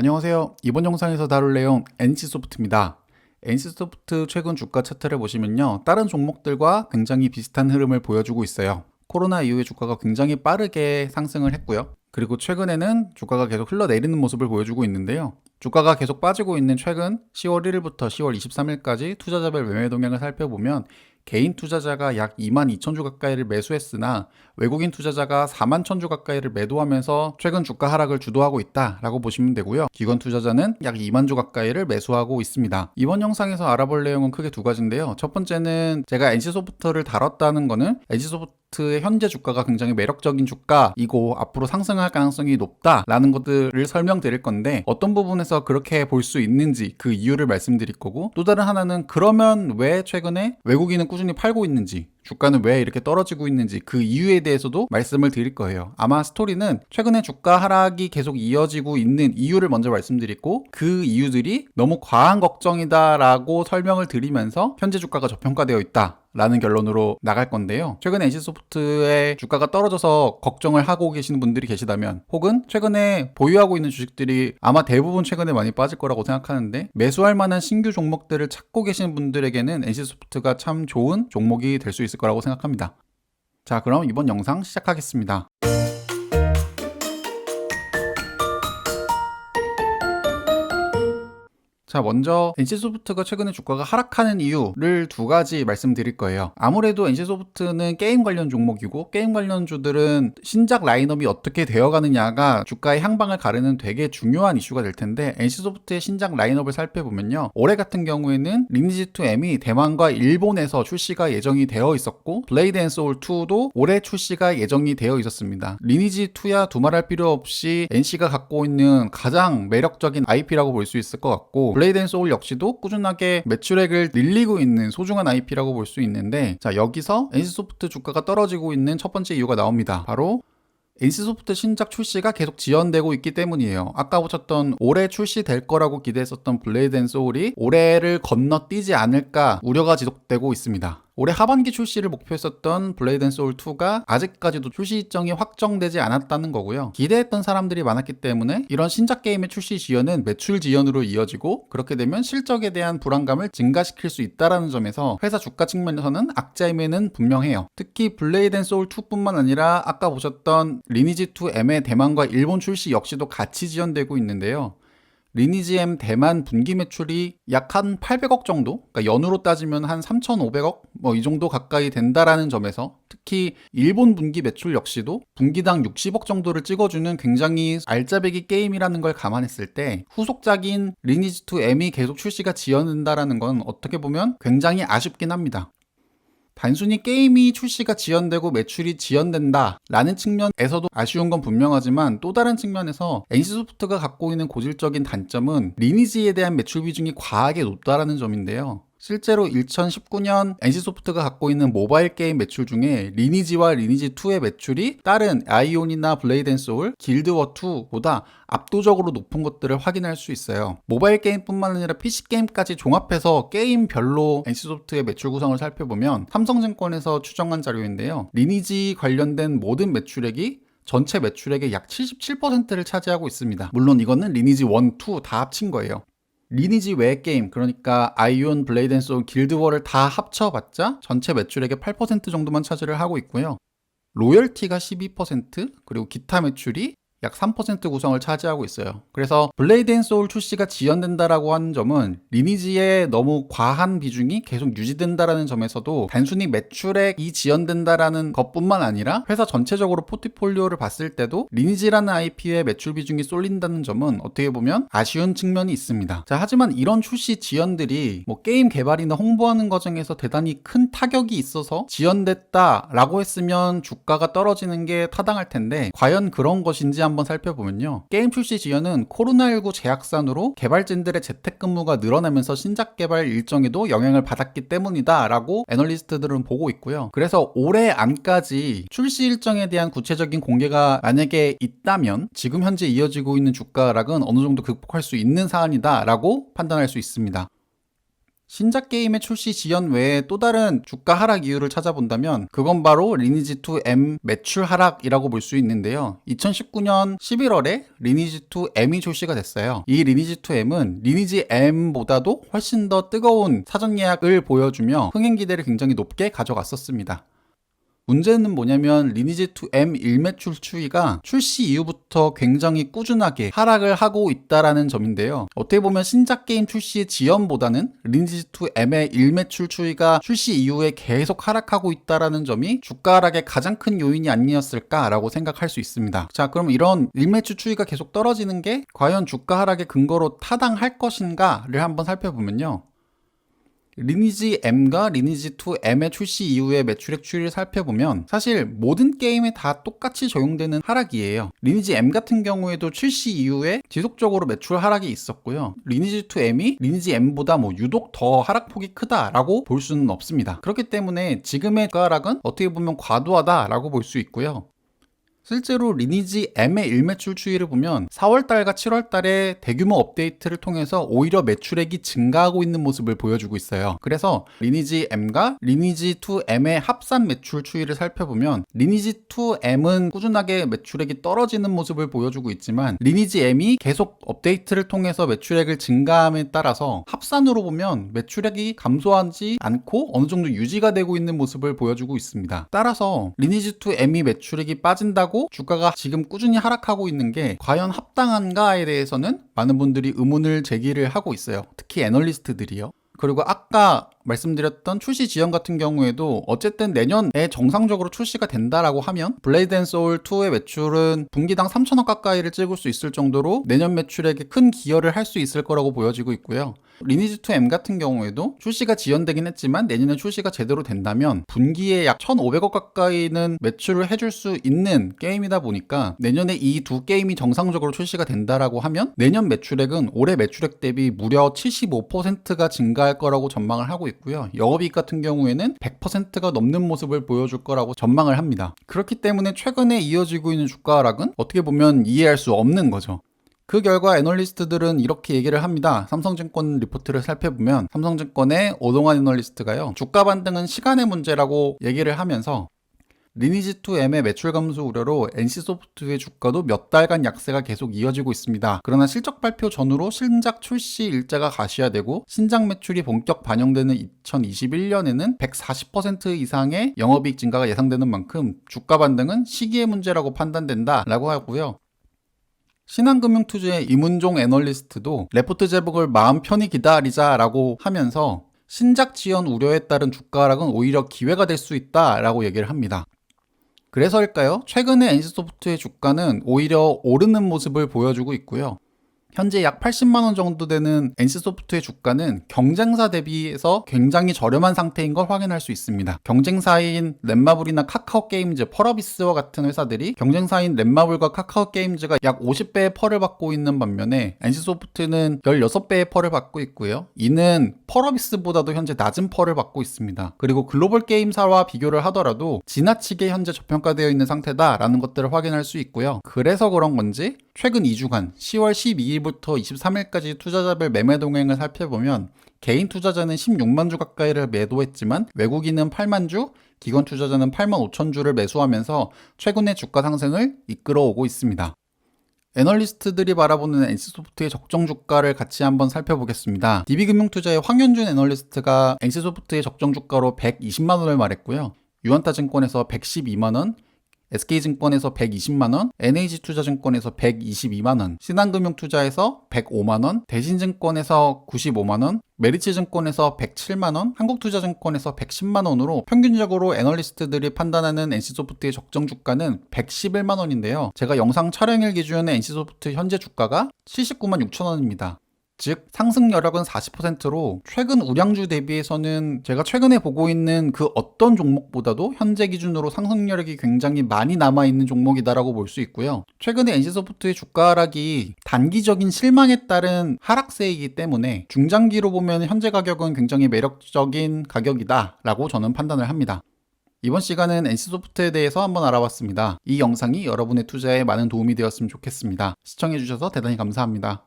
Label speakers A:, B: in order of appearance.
A: 안녕하세요. 이번 영상에서 다룰 내용 NC소프트입니다. NC소프트 최근 주가 차트를 보시면요, 다른 종목들과 굉장히 비슷한 흐름을 보여주고 있어요. 코로나 이후에 주가가 굉장히 빠르게 상승을 했고요. 그리고 최근에는 주가가 계속 흘러내리는 모습을 보여주고 있는데요. 주가가 계속 빠지고 있는 최근 10월 1일부터 10월 23일까지 투자자별 매매 동향을 살펴보면 개인 투자자가 약 22,000주 가까이를 매수했으나 외국인 투자자가 41,000주 가까이를 매도하면서 최근 주가 하락을 주도하고 있다라고 보시면 되고요. 기관 투자자는 약 2만 주 가까이를 매수하고 있습니다. 이번 영상에서 알아볼 내용은 크게 두 가지인데요. 첫 번째는 제가 NC소프트를 다뤘다는 거는 NC소프트의 현재 주가가 굉장히 매력적인 주가이고 앞으로 상승할 가능성이 높다라는 것들을 설명드릴 건데, 어떤 부분에서 그렇게 볼 수 있는지 그 이유를 말씀드릴 거고, 또 다른 하나는 그러면 왜 최근에 외국인은 꾸준히 팔고 있는지, 주가는 왜 이렇게 떨어지고 있는지 그 이유에 대해서도 말씀을 드릴 거예요. 아마 스토리는 최근에 주가 하락이 계속 이어지고 있는 이유를 먼저 말씀드리고, 그 이유들이 너무 과한 걱정이다라고 설명을 드리면서 현재 주가가 저평가되어 있다 라는 결론으로 나갈 건데요. 최근에 NC소프트의 주가가 떨어져서 걱정을 하고 계시는 분들이 계시다면, 혹은 최근에 보유하고 있는 주식들이 아마 대부분 최근에 많이 빠질 거라고 생각하는데 매수할 만한 신규 종목들을 찾고 계시는 분들에게는 NC소프트가 참 좋은 종목이 될 수 있을 거라고 생각합니다. 자, 그럼 이번 영상 시작하겠습니다. 자, 먼저 NC소프트가 최근에 주가가 하락하는 이유를 두 가지 말씀드릴 거예요. 아무래도 NC소프트는 게임 관련 종목이고, 게임 관련주들은 신작 라인업이 어떻게 되어가느냐가 주가의 향방을 가르는 되게 중요한 이슈가 될 텐데, NC소프트의 신작 라인업을 살펴보면요, 올해 같은 경우에는 리니지2M이 대만과 일본에서 출시가 예정이 되어 있었고, 블레이드 앤 소울 2도 올해 출시가 예정이 되어 있었습니다. 리니지2야 두말할 필요 없이 NC가 갖고 있는 가장 매력적인 IP라고 볼 수 있을 것 같고, 블레이드 앤 소울 역시도 꾸준하게 매출액을 늘리고 있는 소중한 IP라고 볼 수 있는데, 자, 여기서 NC소프트 주가가 떨어지고 있는 첫 번째 이유가 나옵니다. 바로 NC소프트 신작 출시가 계속 지연되고 있기 때문이에요. 아까 보셨던 올해 출시될 거라고 기대했었던 블레이드 앤 소울이 올해를 건너뛰지 않을까 우려가 지속되고 있습니다. 올해 하반기 출시를 목표했었던 블레이드 앤 소울 2가 아직까지도 출시 일정이 확정되지 않았다는 거고요. 기대했던 사람들이 많았기 때문에 이런 신작 게임의 출시 지연은 매출 지연으로 이어지고, 그렇게 되면 실적에 대한 불안감을 증가시킬 수 있다는 점에서 회사 주가 측면에서는 악재의 면은 분명해요. 특히 블레이드 앤 소울 2뿐만 아니라 아까 보셨던 리니지2M의 대만과 일본 출시 역시도 같이 지연되고 있는데요. 리니지 M 대만 분기 매출이 약 한 800억 정도? 그러니까 연으로 따지면 한 3,500억? 이 정도 가까이 된다라는 점에서, 특히 일본 분기 매출 역시도 분기당 60억 정도를 찍어주는 굉장히 알짜배기 게임이라는 걸 감안했을 때, 후속작인 리니지2M이 계속 출시가 지연된다라는 건 어떻게 보면 굉장히 아쉽긴 합니다. 단순히 게임이 출시가 지연되고 매출이 지연된다 라는 측면에서도 아쉬운 건 분명하지만, 또 다른 측면에서 NC소프트가 갖고 있는 고질적인 단점은 리니지에 대한 매출 비중이 과하게 높다라는 점인데요. 실제로 2019년 NC소프트가 갖고 있는 모바일 게임 매출 중에 리니지와 리니지2의 매출이 다른 아이온이나 블레이드 앤 소울, 길드워2보다 압도적으로 높은 것들을 확인할 수 있어요. 모바일 게임뿐만 아니라 PC 게임까지 종합해서 게임별로 NC소프트의 매출 구성을 살펴보면 삼성증권에서 추정한 자료인데요, 리니지 관련된 모든 매출액이 전체 매출액의 약 77%를 차지하고 있습니다. 물론 이거는 리니지 1, 2 다 합친 거예요. 리니지 외 게임, 그러니까 아이온, 블레이드 앤 소울, 길드워를 다 합쳐봤자 전체 매출액의 8% 정도만 차지를 하고 있고요. 로열티가 12%, 그리고 기타 매출이 약 3% 구성을 차지하고 있어요. 그래서 블레이드 앤 소울 출시가 지연된다라고 하는 점은 리니지의 너무 과한 비중이 계속 유지된다라는 점에서도, 단순히 매출액이 지연된다라는 것뿐만 아니라 회사 전체적으로 포트폴리오를 봤을 때도 리니지라는 IP의 매출 비중이 쏠린다는 점은 어떻게 보면 아쉬운 측면이 있습니다. 자, 하지만 이런 출시 지연들이 게임 개발이나 홍보하는 과정에서 대단히 큰 타격이 있어서 지연됐다라고 했으면 주가가 떨어지는 게 타당할 텐데, 과연 그런 것인지 한번 살펴보면요, 게임 출시 지연은 코로나19 재확산으로 개발진들의 재택근무가 늘어나면서 신작 개발 일정에도 영향을 받았기 때문이다 라고 애널리스트들은 보고 있고요. 그래서 올해 안까지 출시 일정에 대한 구체적인 공개가 만약에 있다면 지금 현재 이어지고 있는 주가 하락은 어느 정도 극복할 수 있는 사안이다 라고 판단할 수 있습니다. 신작 게임의 출시 지연 외에 또 다른 주가 하락 이유를 찾아본다면 그건 바로 리니지2M 매출 하락이라고 볼 수 있는데요. 2019년 11월에 리니지2M이 출시가 됐어요. 이 리니지2M은 리니지 M보다도 훨씬 더 뜨거운 사전 예약을 보여주며 흥행 기대를 굉장히 높게 가져갔었습니다. 문제는 뭐냐면 리니지2M 일매출 추이가 출시 이후부터 굉장히 꾸준하게 하락을 하고 있다라는 점인데요. 어떻게 보면 신작 게임 출시의 지연보다는 리니지2M의 일매출 추이가 출시 이후에 계속 하락하고 있다라는 점이 주가 하락의 가장 큰 요인이 아니었을까라고 생각할 수 있습니다. 자, 그럼 이런 일매출 추이가 계속 떨어지는 게 과연 주가 하락의 근거로 타당할 것인가를 한번 살펴보면요. 리니지 M과 리니지 2M의 출시 이후의 매출액 추이를 살펴보면 사실 모든 게임에 다 똑같이 적용되는 하락이에요. 리니지 M 같은 경우에도 출시 이후에 지속적으로 매출 하락이 있었고요. 리니지 2M이 리니지 M보다 유독 더 하락폭이 크다라고 볼 수는 없습니다. 그렇기 때문에 지금의 하락은 어떻게 보면 과도하다라고 볼 수 있고요. 실제로 리니지 M의 일매출 추이를 보면 4월달과 7월달에 대규모 업데이트를 통해서 오히려 매출액이 증가하고 있는 모습을 보여주고 있어요. 그래서 리니지 M과 리니지 2M의 합산 매출 추이를 살펴보면 리니지 2M은 꾸준하게 매출액이 떨어지는 모습을 보여주고 있지만 리니지 M이 계속 업데이트를 통해서 매출액을 증가함에 따라서 합산으로 보면 매출액이 감소하지 않고 어느 정도 유지가 되고 있는 모습을 보여주고 있습니다. 따라서 리니지 2M이 매출액이 빠진다고 주가가 지금 꾸준히 하락하고 있는 게 과연 합당한가에 대해서는 많은 분들이 의문을 제기를 하고 있어요. 특히 애널리스트들이요. 그리고 아까 말씀드렸던 출시 지연 같은 경우에도 어쨌든 내년에 정상적으로 출시가 된다라고 하면 블레이드 앤 소울 2의 매출은 분기당 3천억 가까이를 찍을 수 있을 정도로 내년 매출액에 큰 기여를 할 수 있을 거라고 보여지고 있고요. 리니지2M 같은 경우에도 출시가 지연되긴 했지만 내년에 출시가 제대로 된다면 분기에 약 1,500억 가까이는 매출을 해줄 수 있는 게임이다 보니까 내년에 이 두 게임이 정상적으로 출시가 된다라고 하면 내년 매출액은 올해 매출액 대비 무려 75%가 증가할 거라고 전망을 하고 있고요. 영업이익 같은 경우에는 100%가 넘는 모습을 보여줄 거라고 전망을 합니다. 그렇기 때문에 최근에 이어지고 있는 주가 하락은 어떻게 보면 이해할 수 없는 거죠. 그 결과 애널리스트들은 이렇게 얘기를 합니다. 삼성증권 리포트를 살펴보면 삼성증권의 오동환 애널리스트가요. 주가 반등은 시간의 문제라고 얘기를 하면서 리니지2M의 매출 감소 우려로 NC소프트의 주가도 몇 달간 약세가 계속 이어지고 있습니다. 그러나 실적 발표 전후로 신작 출시 일자가 가시화되고 신작 매출이 본격 반영되는 2021년에는 140% 이상의 영업이익 증가가 예상되는 만큼 주가 반등은 시기의 문제라고 판단된다라고 하고요. 신한금융투자의 이문종 애널리스트도 레포트 제목을 마음 편히 기다리자라고 하면서 신작 지연 우려에 따른 주가 하락은 오히려 기회가 될 수 있다라고 얘기를 합니다. 그래서일까요? 최근에 NC소프트의 주가는 오히려 오르는 모습을 보여주고 있고요. 현재 약 80만원 정도 되는 NC소프트의 주가는 경쟁사 대비해서 굉장히 저렴한 상태인 걸 확인할 수 있습니다. 경쟁사인 넷마블이나 카카오게임즈, 펄어비스와 같은 회사들이 경쟁사인 넷마블과 카카오게임즈가 약 50배의 펄을 받고 있는 반면에 NC소프트는 16배의 펄을 받고 있고요. 이는 펄어비스보다도 현재 낮은 펄을 받고 있습니다. 그리고 글로벌 게임사와 비교를 하더라도 지나치게 현재 저평가되어 있는 상태다라는 것들을 확인할 수 있고요. 그래서 그런 건지 최근 2주간 10월 12일부터 23일까지 투자자별 매매 동행을 살펴보면 개인 투자자는 16만 주 가까이를 매도했지만 외국인은 8만 주, 기관 투자자는 8만 5천 주를 매수하면서 최근의 주가 상승을 이끌어오고 있습니다. 애널리스트들이 바라보는 NC소프트의 적정 주가를 같이 한번 살펴보겠습니다. DB금융투자의 황현준 애널리스트가 NC소프트의 적정 주가로 120만 원을 말했고요. 유한타증권에서 112만 원, SK증권에서 120만원, NH투자증권에서 122만원, 신한금융투자에서 105만원, 대신증권에서 95만원, 메리츠증권에서 107만원, 한국투자증권에서 110만원으로 평균적으로 애널리스트들이 판단하는 NC소프트의 적정 주가는 111만원인데요. 제가 영상 촬영일 기준의 NC소프트 현재 주가가 79만 6천원입니다. 즉 상승 여력은 40%로 최근 우량주 대비해서는 제가 최근에 보고 있는 그 어떤 종목보다도 현재 기준으로 상승 여력이 굉장히 많이 남아있는 종목이다라고 볼 수 있고요. 최근에 NC소프트의 주가 하락이 단기적인 실망에 따른 하락세이기 때문에 중장기로 보면 현재 가격은 굉장히 매력적인 가격이다라고 저는 판단을 합니다. 이번 시간은 NC소프트에 대해서 한번 알아봤습니다. 이 영상이 여러분의 투자에 많은 도움이 되었으면 좋겠습니다. 시청해주셔서 대단히 감사합니다.